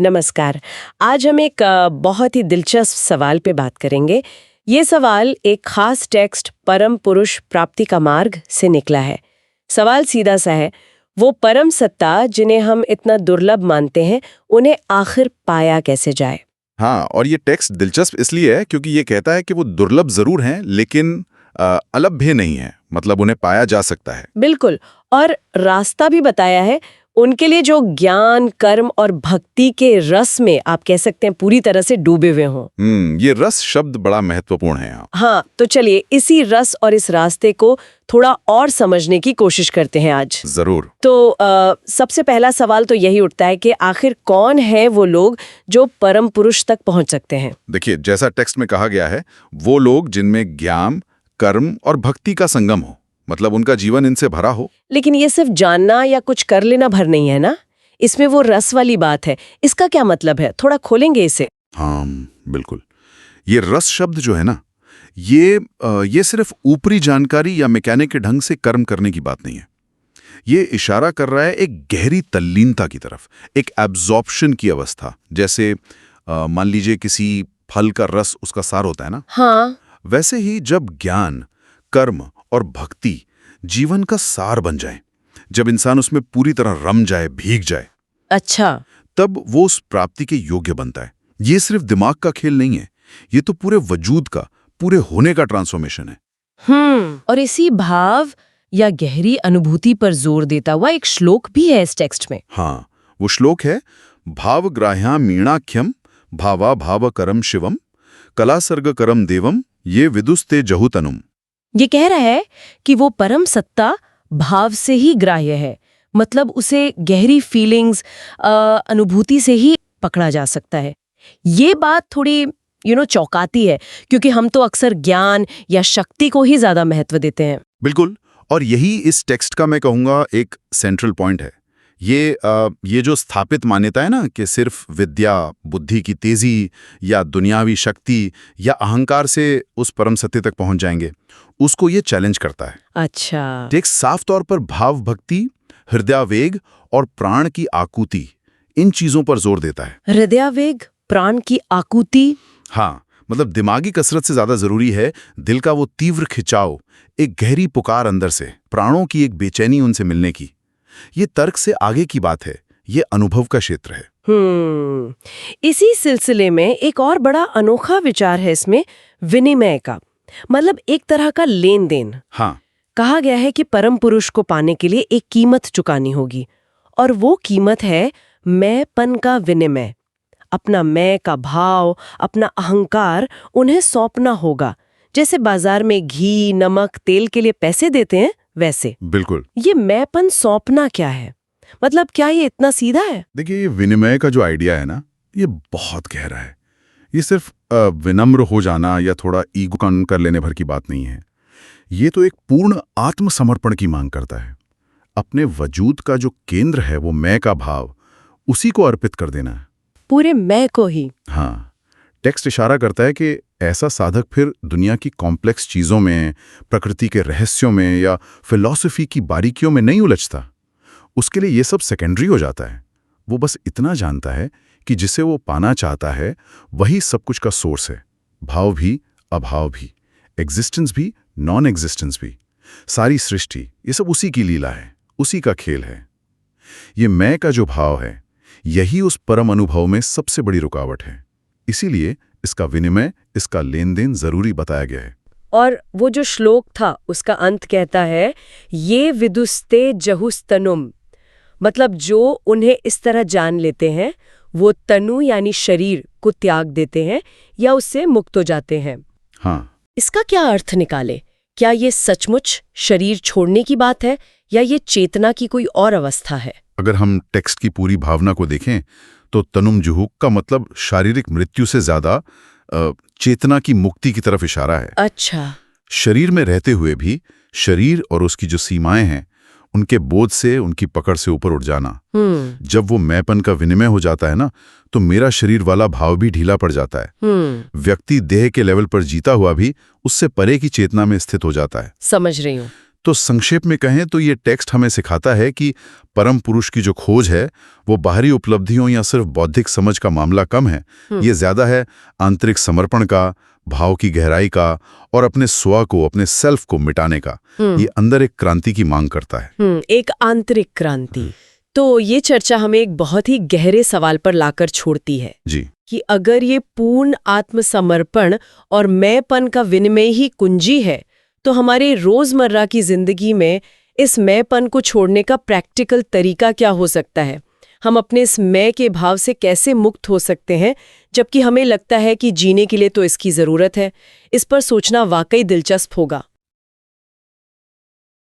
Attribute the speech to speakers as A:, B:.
A: नमस्कार। आज हम एक बहुत ही दिलचस्प सवाल पे बात करेंगे। ये सवाल एक खास टेक्स्ट परम पुरुष प्राप्ति का मार्ग से निकला है। सवाल सीधा सा है, वो परम सत्ता जिन्हें हम इतना दुर्लभ मानते हैं, उन्हें आखिर पाया कैसे जाए?
B: हाँ, और ये टेक्स्ट दिलचस्प इसलिए है क्योंकि ये कहता है कि वो दुर्लभ जरूर हैं लेकिन अलभ्य नहीं है, मतलब उन्हें पाया जा सकता है।
A: बिल्कुल, और रास्ता भी बताया है उनके लिए जो ज्ञान, कर्म और भक्ति के रस में आप कह सकते हैं पूरी तरह से डूबे हुए हों।
B: ये रस शब्द बड़ा महत्वपूर्ण है यहाँ।
A: हाँ, तो चलिए इसी रस और इस रास्ते को थोड़ा और समझने की कोशिश करते हैं आज।
B: जरूर।
A: तो सबसे पहला सवाल तो यही उठता है कि आखिर कौन है वो लोग जो परम पुरुष तक पहुंच सकते हैं?
B: देखिए, जैसा टेक्स्ट में कहा गया है, वो लोग जिनमें ज्ञान, कर्म और भक्ति का संगम हो, मतलब उनका जीवन इनसे भरा हो।
A: लेकिन ये सिर्फ जानना या कुछ कर लेना भर नहीं है ना, इसमें वो रस वाली बात है। इसका क्या मतलब है, थोड़ा खोलेंगे इसे?
B: हाँ, बिल्कुल। ये रस शब्द जो है ना, ये सिर्फ ऊपरी जानकारी या मैकेनिक के ढंग से कर्म करने की बात नहीं है। ये इशारा कर रहा है एक गहरी तल्लीनता की तरफ, एक एब्जॉर्प्शन की अवस्था। जैसे मान लीजिए किसी फल का रस उसका सार होता है ना।
A: हाँ।
B: वैसे ही जब ज्ञान, कर्म और भक्ति जीवन का सार बन जाए, जब इंसान उसमें पूरी तरह रम जाए, भीग जाए,
A: अच्छा।
B: तब वो उस प्राप्ति के योग्य बनता है। ये सिर्फ दिमाग का खेल नहीं है, ये तो पूरे वजूद का, पूरे होने का ट्रांसफॉर्मेशन है।
A: और इसी भाव या गहरी अनुभूति पर जोर देता हुआ एक श्लोक भी है इस टेक्स्ट में।
B: हाँ, वो श्लोक है, भावग्राह्या मीणाख्यम भावा भाव करम शिवम कलासर्ग करम देवम ये विदुस्ते जहुतनुम।
A: ये कह रहा है कि वो परम सत्ता भाव से ही ग्राह्य है, मतलब उसे गहरी फीलिंग्स, अनुभूति से ही पकड़ा जा सकता है। ये बात थोड़ी चौंकाती है, क्योंकि हम तो अक्सर ज्ञान या शक्ति को ही ज्यादा महत्व देते हैं।
B: बिल्कुल, और यही इस टेक्स्ट का मैं कहूँगा एक सेंट्रल पॉइंट है। ये जो स्थापित मान्यता है ना कि सिर्फ विद्या, बुद्धि की तेजी या दुनियावी शक्ति या अहंकार से उस परम सत्य तक पहुंच जाएंगे, उसको ये चैलेंज करता है।
A: अच्छा।
B: टेक्स्ट साफ तौर पर भाव भक्ति, हृदयावेग और प्राण की आकुति, इन चीजों पर जोर देता है।
A: हृदयावेग, प्राण की आकुति।
B: हाँ, मतलब दिमागी कसरत से ज्यादा जरूरी है दिल का वो तीव्र खिंचाव, एक गहरी पुकार अंदर से, प्राणों की एक बेचैनी उनसे मिलने की। ये तर्क से आगे की बात है, ये अनुभव का क्षेत्र है।
A: इसी सिलसिले में एक और बड़ा अनोखा विचार है इसमें, विनिमय का, मतलब एक तरह का लेन देन।
B: हाँ,
A: कहा गया है कि परम पुरुष को पाने के लिए एक कीमत चुकानी होगी, और वो कीमत है मैंपन का विनिमय। अपना मैं का भाव, अपना अहंकार उन्हें सौंपना होगा। जैसे बाजार में घी, नमक, तेल के लिए पैसे देते हैं, वैसे।
B: बिल्कुल।
A: ये मैंपन सौंपना क्या है, मतलब क्या ये इतना सीधा है?
B: देखिए, ये विनिमय का जो आइडिया है ना, ये बहुत गहरा है। ये सिर्फ विनम्र हो जाना या थोड़ा ईगो कम कर लेने भर की बात नहीं है। ये तो एक पूर्ण आत्मसमर्पण की मांग करता है। अपने वजूद का जो केंद्र है, वो मैं का भाव, उसी को अर्पित कर देना है, पूरे
A: मैं को ही।
B: हाँ, टेक्स्ट इशारा करता है कि ऐसा साधक फिर दुनिया की कॉम्प्लेक्स चीजों में, प्रकृति के रहस्यों में या फिलॉसफी की बारीकियों में नहीं उलझता। उसके लिए ये सब सेकेंडरी हो जाता है। वो बस इतना जानता है कि जिसे वो पाना चाहता है वही सब कुछ का सोर्स है। भाव भी, अभाव भी, एग्जिस्टेंस भी, नॉन एग्जिस्टेंस भी, सारी सृष्टि, ये सब उसी की लीला है, उसी का खेल है। ये मैं का जो भाव है, यही उस परम अनुभव में सबसे बड़ी रुकावट है। इसीलिए इसका विनिमय, इसका लेन देन जरूरी बताया गया है।
A: और वो जो श्लोक था उसका अंत कहता है, ये विदुस्ते जहुस्तनुम, मतलब जो उन्हें इस तरह जान लेते हैं, वो तनु यानी शरीर को त्याग देते हैं या उससे मुक्त हो जाते हैं।
B: हाँ,
A: इसका क्या अर्थ निकाले? क्या ये सचमुच शरीर छोड़ने की बात है या ये चेतना की कोई और अवस्था है?
B: अगर हम टेक्स्ट की पूरी भावना को देखें तो तनुम जुहुक का मतलब शारीरिक मृत्यु से ज्यादा चेतना की मुक्ति की तरफ इशारा है।
A: अच्छा।
B: शरीर में रहते हुए भी शरीर और उसकी जो सीमाएं हैं, उनके बोझ से, उनकी पकड़ से ऊपर उठ जाना। जब वो मैंपन का विनिमय हो जाता है ना, तो मेरा शरीर वाला भाव भी ढीला पड़ जाता है। व्यक्ति देह के लेवल पर जीता हुआ भी उससे परे की चेतना में स्थित हो जाता है।
A: समझ रही हूँ।
B: तो संक्षेप में कहें तो ये टेक्स्ट हमें सिखाता है कि परम पुरुष की जो खोज है वो बाहरी उपलब्धियों या सिर्फ बौद्धिक समझ का मामला कम है। ये ज्यादा है आंतरिक समर्पण का, भाव की गहराई का और अपने स्व को, अपने सेल्फ को मिटाने का। ये अंदर एक क्रांति की मांग करता है।
A: एक आंतरिक क्रांति। तो ये चर्चा हमें एक बहुत ही गहरे सवाल पर लाकर छोड़ती है
B: जी,
A: कि अगर ये पूर्ण आत्मसमर्पण और मैंपन का विनिमय ही कुंजी है, तो हमारे रोजमर्रा की जिंदगी में इस मैंपन को छोड़ने का प्रैक्टिकल तरीका क्या हो सकता है? हम अपने इस मैं के भाव से कैसे मुक्त हो सकते हैं, जबकि हमें लगता है कि जीने के लिए तो इसकी जरूरत है? इस पर सोचना वाकई दिलचस्प होगा।